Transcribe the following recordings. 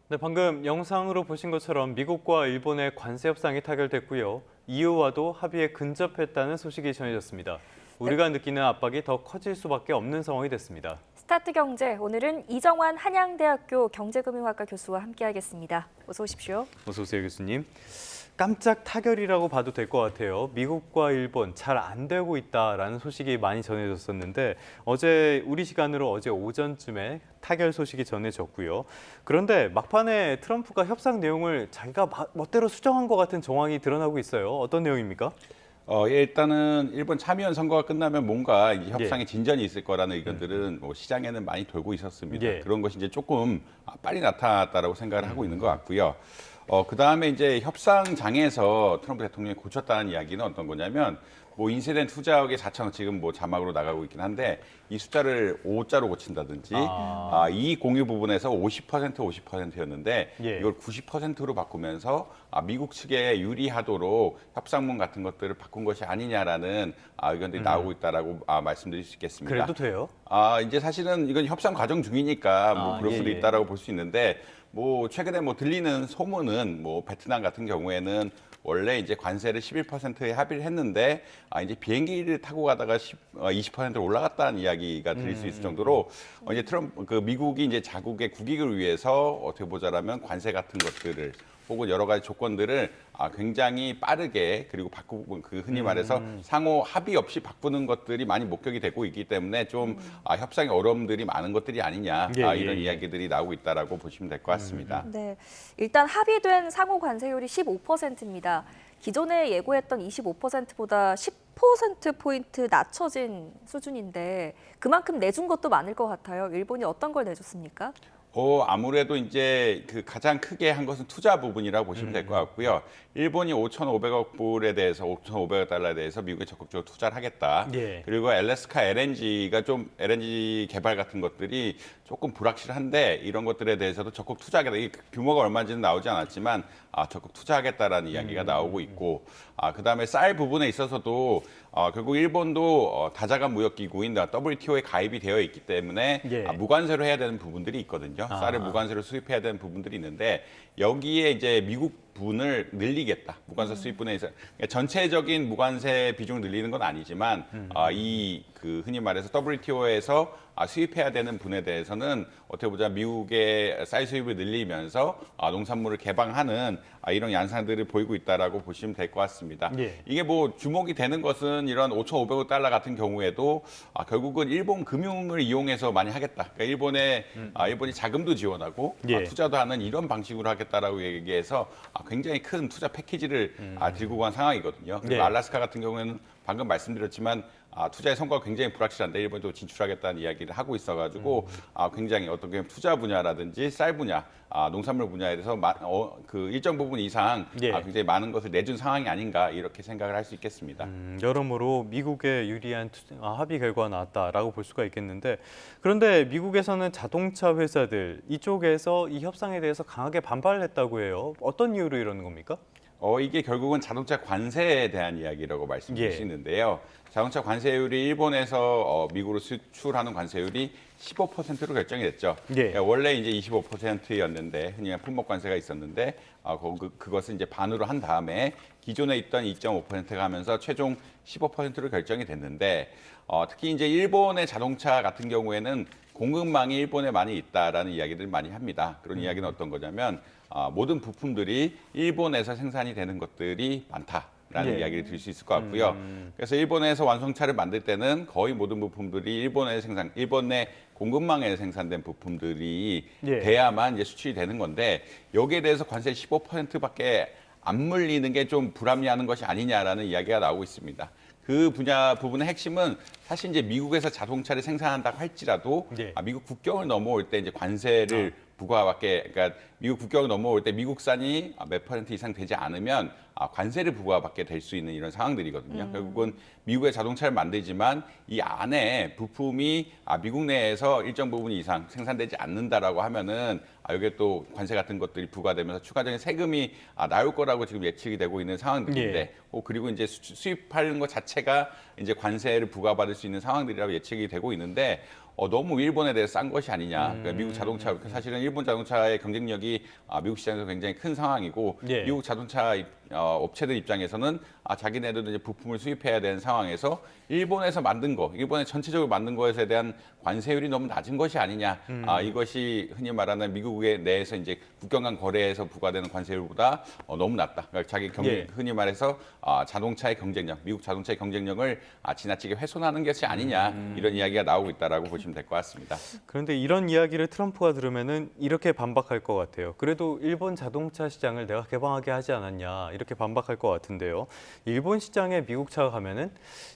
네, 방금 영상으로 보신 것처럼 미국과 일본의 관세 협상이 타결됐고요. EU와도 합의에 근접했다는 소식이 전해졌습니다. 네, 우리가 느끼는 압박이 더 커질 수밖에 없는 상황이 됐습니다. 스타트 경제, 오늘은 이정환 한양대학교 경제금융학과 교수와 함께하겠습니다. 어서 오십시오. 어서 오세요, 교수님. 깜짝 타결이라고 봐도 될 것 같아요. 미국과 일본 잘 안 되고 있다라는 소식이 많이 전해졌었는데 우리 시간으로 어제 오전쯤에 타결 소식이 전해졌고요. 그런데 막판에 트럼프가 협상 내용을 자기가 멋대로 수정한 것 같은 정황이 드러나고 있어요. 어떤 내용입니까? 예, 일단은 일본 참의원 선거가 끝나면 뭔가 이제 협상에 예. 진전이 있을 거라는 의견들은 뭐 시장에는 많이 돌고 있었습니다. 예. 그런 것이 이제 조금 빨리 나타났다라고 생각을 하고 있는 것 같고요. 그다음에 이제 협상장에서 트럼프 대통령이 고쳤다는 이야기는 어떤 거냐면 뭐 인쇄된 투자억의 4천억 지금 뭐 자막으로 나가고 있긴 한데 이 숫자를 5자로 고친다든지 이 공유 부분에서 50%였는데 예. 이걸 90%로 바꾸면서 미국 측에 유리하도록 협상문 같은 것들을 바꾼 것이 아니냐라는 의견들이 나오고 있다라고 말씀드릴 수 있겠습니다. 그래도 돼요? 이제 사실은 이건 협상 과정 중이니까 뭐 그럴 수도 예. 있다라고 볼 수 있는데 뭐 최근에 뭐 들리는 소문은 뭐 베트남 같은 경우에는 원래 이제 관세를 11%에 합의를 했는데 이제 비행기를 타고 가다가 20%로 올라갔다는 이야기가 들릴 수 있을 정도로 이제 그 미국이 이제 자국의 국익을 위해서 어떻게 보자라면 관세 같은 것들을 혹은 여러 가지 조건들을 굉장히 빠르게 그리고 바꾸고 그 흔히 말해서 상호 합의 없이 바꾸는 것들이 많이 목격이 되고 있기 때문에 좀 협상의 어려움들이 많은 것들이 아니냐 이런 이야기들이 나오고 있다라고 보시면 될 것 같습니다. 네, 일단 합의된 상호 관세율이 15%입니다. 기존에 예고했던 25%보다 10%포인트 낮춰진 수준인데 그만큼 내준 것도 많을 것 같아요. 일본이 어떤 걸 내줬습니까? 아무래도 이제 그 가장 크게 한 것은 투자 부분이라고 보시면 될 것 같고요. 일본이 5,500억 불에 대해서 5,500억 달러에 대해서 미국에 적극적으로 투자를 하겠다. 예. 그리고 알래스카 LNG가 좀 LNG 개발 같은 것들이 조금 불확실한데 이런 것들에 대해서도 적극 투자하겠다. 이 규모가 얼마인지는 나오지 않았지만 적극 투자하겠다라는 이야기가 나오고 있고 그다음에 쌀 부분에 있어서도 결국 일본도 다자간 무역기구인 WTO에 가입이 되어 있기 때문에 예. 무관세로 해야 되는 부분들이 있거든요. 쌀을 무관세로 수입해야 되는 부분들이 있는데 여기에 이제 미국 분을 늘리겠다. 무관세 수입분에 있어 그러니까 전체적인 무관세 비중을 늘리는 건 아니지만 이 그 흔히 말해서 WTO에서 수입해야 되는 분에 대해서는 어떻게 보자 미국의 쌀 수입을 늘리면서 농산물을 개방하는 이런 양상들을 보이고 있다라고 보시면 될 것 같습니다. 예. 이게 뭐 주목이 되는 것은 이런 5,500억 달러 같은 경우에도 결국은 일본 금융을 이용해서 많이 하겠다. 그러니까 일본이 자금도 지원하고 예. 투자도 하는 이런 방식으로 하겠다라고 얘기해서 굉장히 큰 투자 패키지를 들고 간 상황이거든요. 그리고 네. 알래스카 같은 경우에는 방금 말씀드렸지만 투자의 성과가 굉장히 불확실한데 일본도 진출하겠다는 이야기를 하고 있어가지고 굉장히 어떻게 보면 투자 분야라든지 쌀 분야, 농산물 분야에 대해서 그 일정 부분 이상 예. 굉장히 많은 것을 내준 상황이 아닌가 이렇게 생각을 할 수 있겠습니다. 여러모로 미국에 유리한 합의 결과가 나왔다라고 볼 수가 있겠는데 그런데 미국에서는 자동차 회사들 이쪽에서 이 협상에 대해서 강하게 반발을 했다고 해요. 어떤 이유로 이러는 겁니까? 이게 결국은 자동차 관세에 대한 이야기라고 말씀드릴 예. 수 있는데요. 자동차 관세율이 일본에서 미국으로 수출하는 관세율이 15%로 결정이 됐죠. 예. 그러니까 원래 이제 25%였는데 흔히 말해 품목 관세가 있었는데 그것을 이제 반으로 한 다음에 기존에 있던 2.5%가 하면서 최종 15%로 결정이 됐는데 특히 이제 일본의 자동차 같은 경우에는 공급망이 일본에 많이 있다라는 이야기들을 많이 합니다. 그런 이야기는 어떤 거냐면 모든 부품들이 일본에서 생산이 되는 것들이 많다라는 예. 이야기를 드릴 수 있을 것 같고요. 그래서 일본에서 완성차를 만들 때는 거의 모든 부품들이 일본 내 공급망에 생산된 부품들이 예. 돼야만 이제 수출이 되는 건데 여기에 대해서 관세 15%밖에 안 물리는 게 좀 불합리한 것이 아니냐라는 이야기가 나오고 있습니다. 그 부분의 핵심은 사실 이제 미국에서 자동차를 생산한다고 할지라도 예. 미국 국경을 넘어올 때 이제 관세를 부과받게 그러니까 미국 국경을 넘어올 때 미국산이 몇 % 이상 되지 않으면 관세를 부과받게 될 수 있는 이런 상황들이거든요. 결국은 미국의 자동차를 만들지만 이 안에 부품이 미국 내에서 일정 부분 이상 생산되지 않는다라고 하면은 여기에 또 관세 같은 것들이 부과되면서 추가적인 세금이 나올 거라고 지금 예측이 되고 있는 상황들인데, 예. 그리고 이제 수입하는 것 자체가 이제 관세를 부과받을 수 있는 상황들이라고 예측이 되고 있는데, 너무 일본에 대해서 싼 것이 아니냐. 그러니까 미국 자동차, 사실은 일본 자동차의 경쟁력이 미국 시장에서 굉장히 큰 상황이고, 예. 미국 자동차 업체들 입장에서는 자기네들도 이제 부품을 수입해야 되는 상황에서 일본에서 만든 거, 일본에 전체적으로 만든 것에 대한 관세율이 너무 낮은 것이 아니냐. 이것이 흔히 말하는 미국의 내에서 이제 국경 간 거래에서 부과되는 관세율보다 너무 낮다. 그러니까 자기 예. 흔히 말해서 자동차의 경쟁력, 미국 자동차의 경쟁력을 지나치게 훼손하는 것이 아니냐. 이런 이야기가 나오고 있다라고 보시면 될 것 같습니다. 그런데 이런 이야기를 트럼프가 들으면은 이렇게 반박할 것 같아요. 그래도 일본 자동차 시장을 내가 개방하게 하지 않았냐 이렇게 반박할 것 같은데요. 일본 시장에 미국 차가 가면은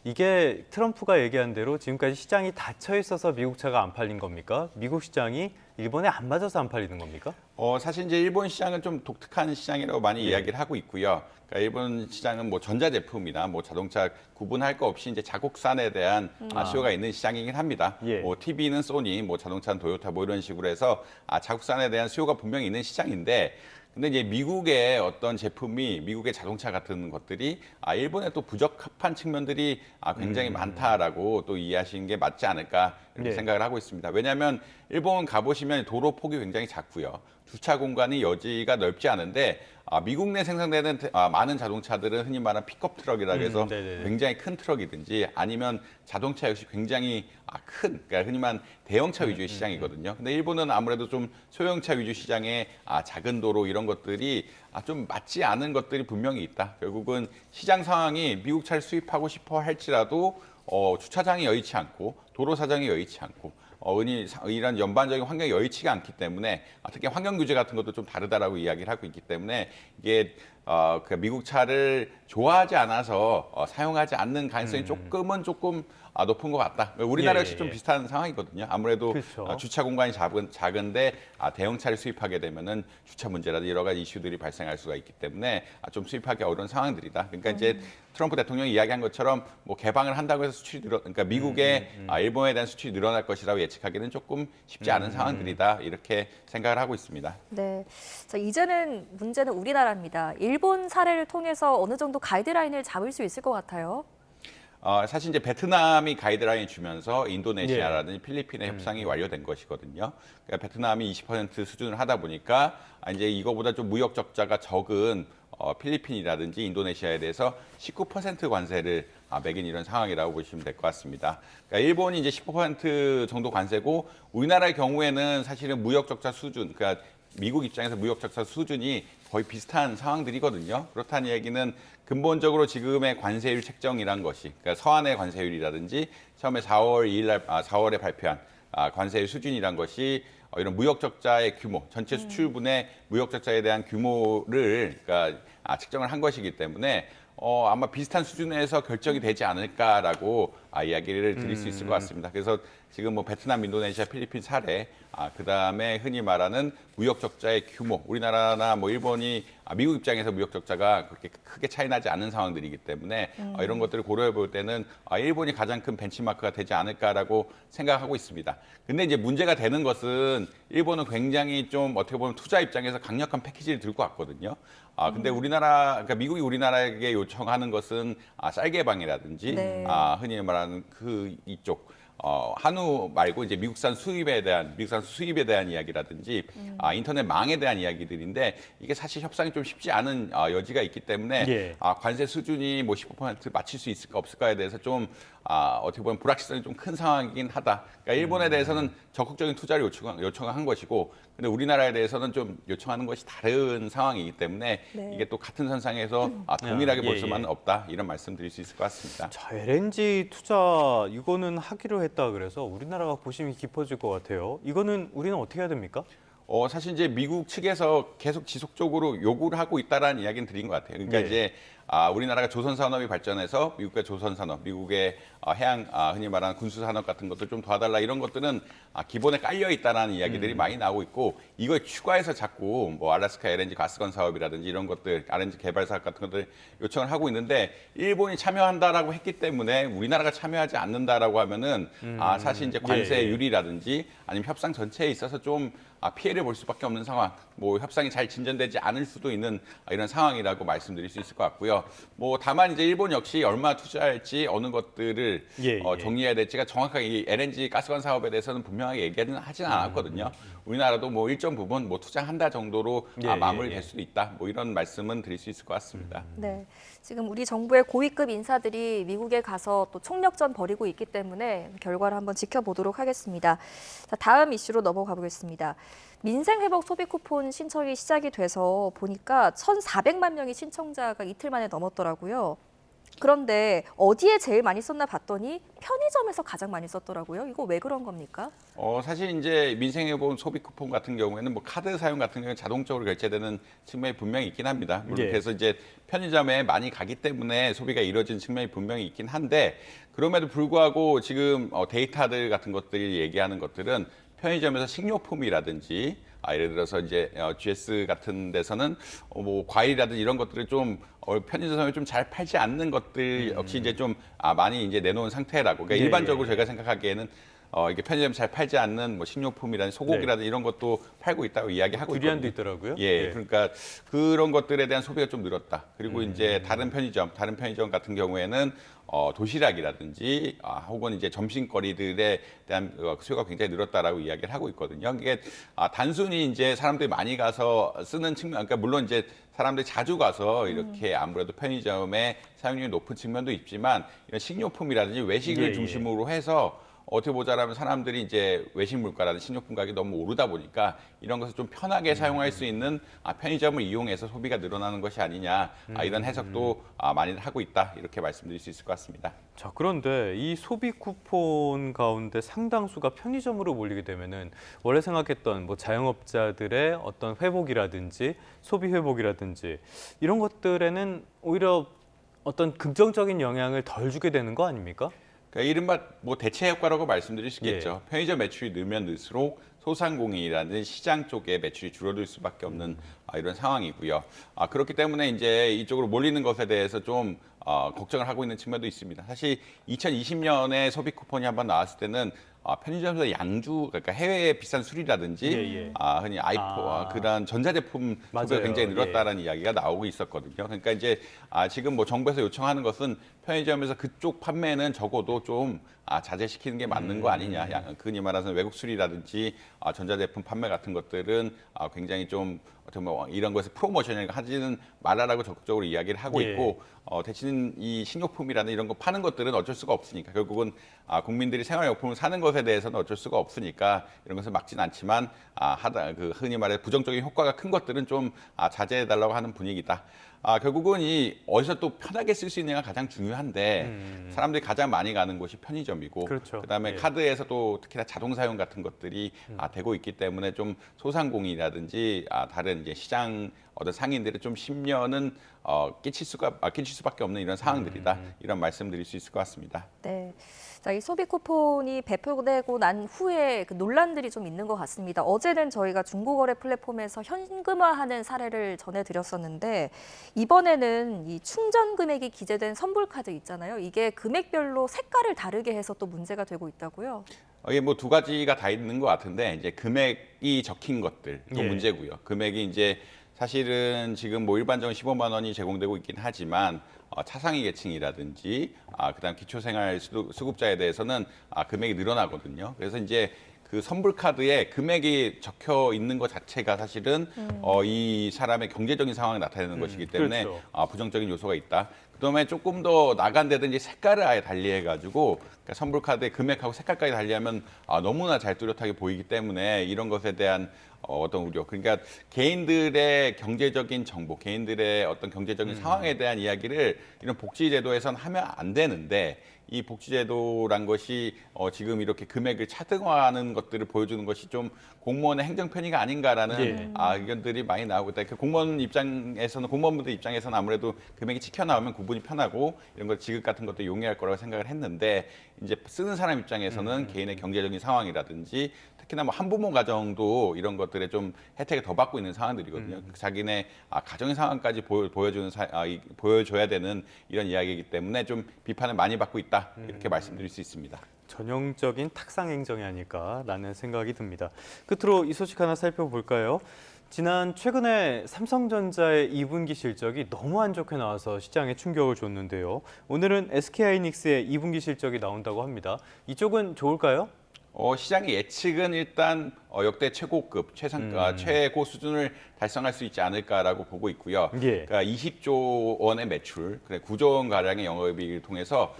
이게 트럼프가 얘기한 대로 지금까지 시장이 닫혀 있어서 미국 차가 안 팔린 겁니까? 미국 시장이 일본에 안 맞아서 안 팔리는 겁니까? 사실 이제 일본 시장은 좀 독특한 시장이라고 많이 이야기를 하고 있고요. 그러니까 일본 시장은 뭐 전자제품이나 뭐 자동차 구분할 거 없이 이제 자국산에 대한 수요가 있는 시장이긴 합니다. 예. 뭐 TV는 소니, 뭐 자동차는 토요타 뭐 이런 식으로 해서 자국산에 대한 수요가 분명히 있는 시장인데, 근데 이제 미국의 어떤 제품이 미국의 자동차 같은 것들이 일본에 또 부적합한 측면들이 굉장히 많다라고 또 이해하시는 게 맞지 않을까 이렇게 네. 생각을 하고 있습니다. 왜냐하면 일본 가보시면 도로 폭이 굉장히 작고요. 주차 공간이 여지가 넓지 않은데 미국 내 생산되는 많은 자동차들은 흔히 말하는 픽업 트럭이라고 해서 네네네. 굉장히 큰 트럭이든지 아니면 자동차 역시 굉장히 큰, 그러니까 흔히 말하는 대형차 위주의 시장이거든요. 근데 일본은 아무래도 좀 소형차 위주 시장에 작은 도로 이런 것들이 좀 맞지 않은 것들이 분명히 있다. 결국은 시장 상황이 미국 차를 수입하고 싶어 할지라도 주차장이 여의치 않고 도로 사정이 여의치 않고 이런 연반적인 환경이 여의치가 않기 때문에 특히 환경 규제 같은 것도 좀 다르다라고 이야기를 하고 있기 때문에 이게 그 미국 차를 좋아하지 않아서 사용하지 않는 가능성이 조금 높은 것 같다. 우리나라 역시 예, 좀 예. 비슷한 상황이거든요. 아무래도 그렇죠. 주차 공간이 작은데 대형차를 수입하게 되면은 주차 문제라든지 여러 가지 이슈들이 발생할 수가 있기 때문에 좀 수입하기 어려운 상황들이다. 그러니까 이제 트럼프 대통령이 이야기한 것처럼 뭐 개방을 한다고 해서 그러니까 미국의 일본에 대한 수출이 늘어날 것이라고 예측하기는 조금 쉽지 않은 상황들이다. 이렇게 생각을 하고 있습니다. 네. 자, 이제는 문제는 우리나라입니다. 일본 사례를 통해서 어느 정도 가이드라인을 잡을 수 있을 것 같아요. 사실 이제 베트남이 가이드라인 주면서 인도네시아라든지 필리핀의 협상이 완료된 것이거든요. 그러니까 베트남이 20% 수준을 하다 보니까 이제 이거보다 좀 무역 적자가 적은 필리핀이라든지 인도네시아에 대해서 19% 관세를 매긴 이런 상황이라고 보시면 될 것 같습니다. 그러니까 일본이 이제 15% 정도 관세고 우리나라의 경우에는 사실은 무역 적자 수준, 그러니까 미국 입장에서 무역 적자 수준이 거의 비슷한 상황들이거든요. 그렇다는 얘기는 근본적으로 지금의 관세율 책정이란 것이, 그러니까 서한의 관세율이라든지 처음에 4월에 발표한 관세율 수준이란 것이 이런 무역 적자의 규모, 전체 수출분의 무역 적자에 대한 규모를 그러니까 측정을 한 것이기 때문에 아마 비슷한 수준에서 결정이 되지 않을까라고 이야기를 드릴 수 있을 것 같습니다. 그래서 지금 뭐 베트남, 인도네시아, 필리핀 사례, 그다음에 흔히 말하는 무역 적자의 규모, 우리나라나 뭐 일본이 미국 입장에서 무역 적자가 그렇게 크게 차이 나지 않는 상황들이기 때문에 이런 것들을 고려해 볼 때는 일본이 가장 큰 벤치마크가 되지 않을까라고 생각하고 있습니다. 근데 이제 문제가 되는 것은 일본은 굉장히 좀 어떻게 보면 투자 입장에서 강력한 패키지를 들고 왔거든요. 근데 그러니까 미국이 우리나라에게 요청하는 것은 쌀 개방이라든지 네. 흔히 말하는 이쪽 한우 말고 이제 미국산 수입에 대한 이야기라든지 인터넷망에 대한 이야기들인데 이게 사실 협상이 좀 쉽지 않은 여지가 있기 때문에 예. 관세 수준이 뭐 15% 맞출 수 있을까 없을까에 대해서 좀 어떻게 보면 불확실성이 좀 큰 상황이긴 하다. 그러니까 일본에 대해서는 적극적인 투자를 요청한 것이고, 근데 우리나라에 대해서는 좀 요청하는 것이 다른 상황이기 때문에 네. 이게 또 같은 선상에서 동일하게 볼 예, 수만은 예. 없다. 이런 말씀드릴 수 있을 것 같습니다. 자, LNG 투자 이거는 하기로 했다 그래서 우리나라가 고심이 깊어질 것 같아요. 이거는 우리는 어떻게 해야 됩니까? 사실 이제 미국 측에서 계속 지속적으로 요구를 하고 있다라는 이야기는 드린 것 같아요. 그러니까 네. 이제 우리나라가 조선 산업이 발전해서 미국의 조선 산업, 미국의 해양 흔히 말하는 군수 산업 같은 것들 좀 도와달라 이런 것들은 기본에 깔려 있다라는 이야기들이 많이 나오고 있고 이걸 추가해서 자꾸 뭐 알래스카 LNG 가스관 사업이라든지 이런 것들 RNG 개발 사업 같은 것들 요청을 하고 있는데 일본이 참여한다라고 했기 때문에 우리나라가 참여하지 않는다라고 하면은 사실 이제 관세 유리라든지 아니면 협상 전체에 있어서 좀 피해를 볼 수밖에 없는 상황, 뭐 협상이 잘 진전되지 않을 수도 있는 이런 상황이라고 말씀드릴 수 있을 것 같고요. 뭐 다만 이제 일본 역시 얼마 투자할지 어느 것들을 정리해야 될지가 정확하게 이 LNG 가스관 사업에 대해서는 분명하게 얘기는 하진 않았거든요. 우리나라도 뭐 일정 부분 뭐 투자한다 정도로 마무리될 수도 있다. 뭐 이런 말씀은 드릴 수 있을 것 같습니다. 네, 지금 우리 정부의 고위급 인사들이 미국에 가서 또 총력전 벌이고 있기 때문에 결과를 한번 지켜보도록 하겠습니다. 자, 다음 이슈로 넘어가 보겠습니다. 민생회복 소비 쿠폰 신청이 시작이 돼서 보니까 1,400만 명의 신청자가 이틀 만에 넘었더라고요. 그런데 어디에 제일 많이 썼나 봤더니 편의점에서 가장 많이 썼더라고요. 이거 왜 그런 겁니까? 사실 이제 민생회복 소비 쿠폰 같은 경우에는 뭐 카드 사용 같은 경우는 자동적으로 결제되는 측면이 분명히 있긴 합니다. 물론 그래서 이제 편의점에 많이 가기 때문에 소비가 이루어지는 측면이 분명히 있긴 한데 그럼에도 불구하고 지금 데이터들 같은 것들이 얘기하는 것들은 편의점에서 식료품이라든지 예를 들어서 이제 GS 같은 데서는 뭐 과일이라든지 이런 것들을 좀 편의점에 좀 잘 팔지 않는 것들 역시 이제 좀 많이 이제 내놓은 상태라고. 그러니까 일반적으로 제가 생각하기에는 이게 편의점 잘 팔지 않는 뭐 식료품이라든지 소고기라든지 이런 것도 팔고 있다고 이야기하고 있거든요. 두리안도 있더라고요. 그러니까 그런 것들에 대한 소비가 좀 늘었다. 그리고 이제 다른 편의점 같은 경우에는 도시락이라든지 혹은 이제 점심거리들에 대한 수요가 굉장히 늘었다라고 이야기를 하고 있거든요. 이게 단순히 이제 사람들이 많이 가서 쓰는 측면, 그러니까 물론 이제 사람들이 자주 가서 이렇게 아무래도 편의점의 사용률이 높은 측면도 있지만 이런 식료품이라든지 외식을 중심으로 해서 어떻게 보자라면 사람들이 이제 외식 물가라든지 식료품 가격이 너무 오르다 보니까 이런 것을 좀 편하게 사용할 수 있는 편의점을 이용해서 소비가 늘어나는 것이 아니냐 이런 해석도 많이들 하고 있다 이렇게 말씀드릴 수 있을 것 같습니다. 자, 그런데 이 소비 쿠폰 가운데 상당수가 편의점으로 몰리게 되면은 원래 생각했던 뭐 자영업자들의 어떤 회복이라든지 소비 회복이라든지 이런 것들에는 오히려 어떤 긍정적인 영향을 덜 주게 되는 거 아닙니까? 그러니까 이른바 뭐 대체 효과라고 말씀드릴 수 있겠죠. 편의점 매출이 늘면 늘수록 소상공인이라는 시장 쪽에 매출이 줄어들 수밖에 없는 이런 상황이고요. 그렇기 때문에 이제 이쪽으로 몰리는 것에 대해서 좀 걱정을 하고 있는 측면도 있습니다. 사실 2020년에 소비 쿠폰이 한번 나왔을 때는 편의점에서 양주, 그러니까 해외의 비싼 술이라든지 흔히 그런 전자제품 소비가 굉장히 늘었다라는 이야기가 나오고 있었거든요. 그러니까 이제 지금 뭐 정부에서 요청하는 것은 편의점에서 그쪽 판매는 적어도 좀 자제시키는 게 맞는 거 아니냐. 흔히 말해서 외국 술이라든지 전자제품 판매 같은 것들은 굉장히 좀 어떻게 뭐 이런 것을 프로모션을 하지는 말아라고 적극적으로 이야기를 하고 있고 대신 이 식료품이라는 이런 거 파는 것들은 어쩔 수가 없으니까 결국은 국민들이 생활용품을 사는 것에 대해서는 어쩔 수가 없으니까 이런 것을 막진 않지만 흔히 말해 부정적인 효과가 큰 것들은 좀 자제해달라고 하는 분위기다. 결국은 이 어디서 또 편하게 쓸 수 있느냐가 가장 중요한데 사람들이 가장 많이 가는 곳이 편의점이고 그다음에 카드에서도 특히나 자동 사용 같은 것들이 되고 있기 때문에 좀 소상공인이라든지 다른 이제 시장 어떤 상인들의 좀 심려는 끼칠 수밖에 없는 이런 상황들이다. 이런 말씀드릴 수 있을 것 같습니다. 네. 자, 이 소비 쿠폰이 배포되고 난 후에 그 논란들이 좀 있는 것 같습니다. 어제는 저희가 중고거래 플랫폼에서 현금화하는 사례를 전해드렸었는데 이번에는 이 충전 금액이 기재된 선불카드 있잖아요. 이게 금액별로 색깔을 다르게 해서 또 문제가 되고 있다고요? 이게 뭐 두 가지가 다 있는 것 같은데 이제 금액이 적힌 것들도 문제고요. 금액이 이제 사실은 지금 뭐 일반적인 15만 원이 제공되고 있긴 하지만 차상위 계층이라든지 그다음 기초생활 수급자에 대해서는 금액이 늘어나거든요. 그래서 이제 그 선불 카드에 금액이 적혀 있는 것 자체가 사실은 이 사람의 경제적인 상황을 나타내는 것이기 때문에 부정적인 요소가 있다. 그다음에 조금 더 나간다든지 색깔을 아예 달리해가지고 그러니까 선불 카드의 금액하고 색깔까지 달리하면 너무나 잘 뚜렷하게 보이기 때문에 이런 것에 대한 어떤 우려. 그러니까 개인들의 경제적인 정보, 개인들의 어떤 경제적인 상황에 대한 이야기를 이런 복지 제도에선 하면 안 되는데 이 복지제도란 것이 지금 이렇게 금액을 차등화하는 것들을 보여주는 것이 좀 공무원의 행정 편의가 아닌가라는 예. 의견들이 많이 나오고 있다. 그 공무원분들 입장에서는 아무래도 금액이 찍혀 나오면 구분이 편하고 이런 것 지급 같은 것도 용이할 거라고 생각을 했는데 이제 쓰는 사람 입장에서는 개인의 경제적인 상황이라든지 특히나 뭐 한부모 가정도 이런 것들에 좀 혜택을 더 받고 있는 상황들이거든요. 자기네 가정의 상황까지 보여줘야 되는 이런 이야기이기 때문에 좀 비판을 많이 받고 있다 이렇게 말씀드릴 수 있습니다. 전형적인 탁상 행정이 아닐까라는 생각이 듭니다. 끝으로 이 소식 하나 살펴볼까요? 최근에 삼성전자의 2분기 실적이 너무 안 좋게 나와서 시장에 충격을 줬는데요. 오늘은 SK하이닉스의 2분기 실적이 나온다고 합니다. 이쪽은 좋을까요? 시장의 예측은 일단 역대 최고급, 최고 수준을 달성할 수 있지 않을까라고 보고 있고요. 예. 그러니까 20조 원의 매출, 9조 원 가량의 영업이익을 통해서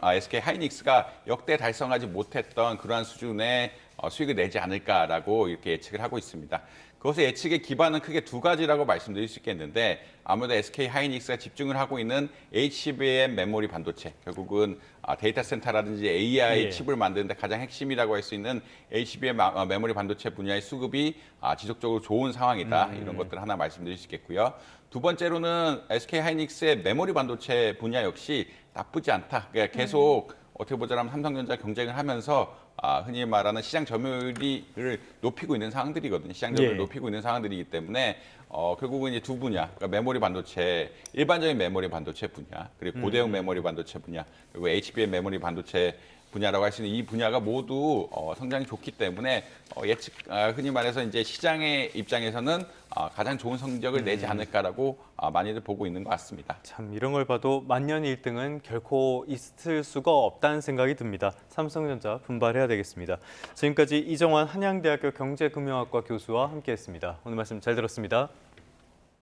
SK 하이닉스가 역대 달성하지 못했던 그러한 수준의 수익을 내지 않을까라고 이렇게 예측을 하고 있습니다. 그것의 예측의 기반은 크게 두 가지라고 말씀드릴 수 있겠는데 아무래도 SK 하이닉스가 집중을 하고 있는 HBM 메모리 반도체, 결국은 데이터 센터라든지 AI 예. 칩을 만드는데 가장 핵심이라고 할 수 있는 HBM 메모리 반도체 분야의 수급이 지속적으로 좋은 상황이다. 이런 것들 하나 말씀드릴 수 있겠고요. 두 번째로는 SK 하이닉스의 메모리 반도체 분야 역시 나쁘지 않다. 그러니까 계속 어떻게 보자면 삼성전자 경쟁을 하면서 흔히 말하는 시장 점유율을 높이고 있는 상황들이거든요. 시장 점유율을 예. 높이고 있는 상황들이기 때문에 결국은 이제 두 분야, 그러니까 메모리 반도체, 일반적인 메모리 반도체 분야, 그리고 고대용 메모리 반도체 분야, 그리고 HBM 메모리 반도체 분야라고 할 수 있는 이 분야가 모두 성장이 좋기 때문에 흔히 말해서 이제 시장의 입장에서는 가장 좋은 성적을 내지 않을까라고 많이들 보고 있는 것 같습니다. 참 이런 걸 봐도 만년 1등은 결코 있을 수가 없다는 생각이 듭니다. 삼성전자 분발해야 되겠습니다. 지금까지 이정환 한양대학교 경제금융학과 교수와 함께했습니다. 오늘 말씀 잘 들었습니다.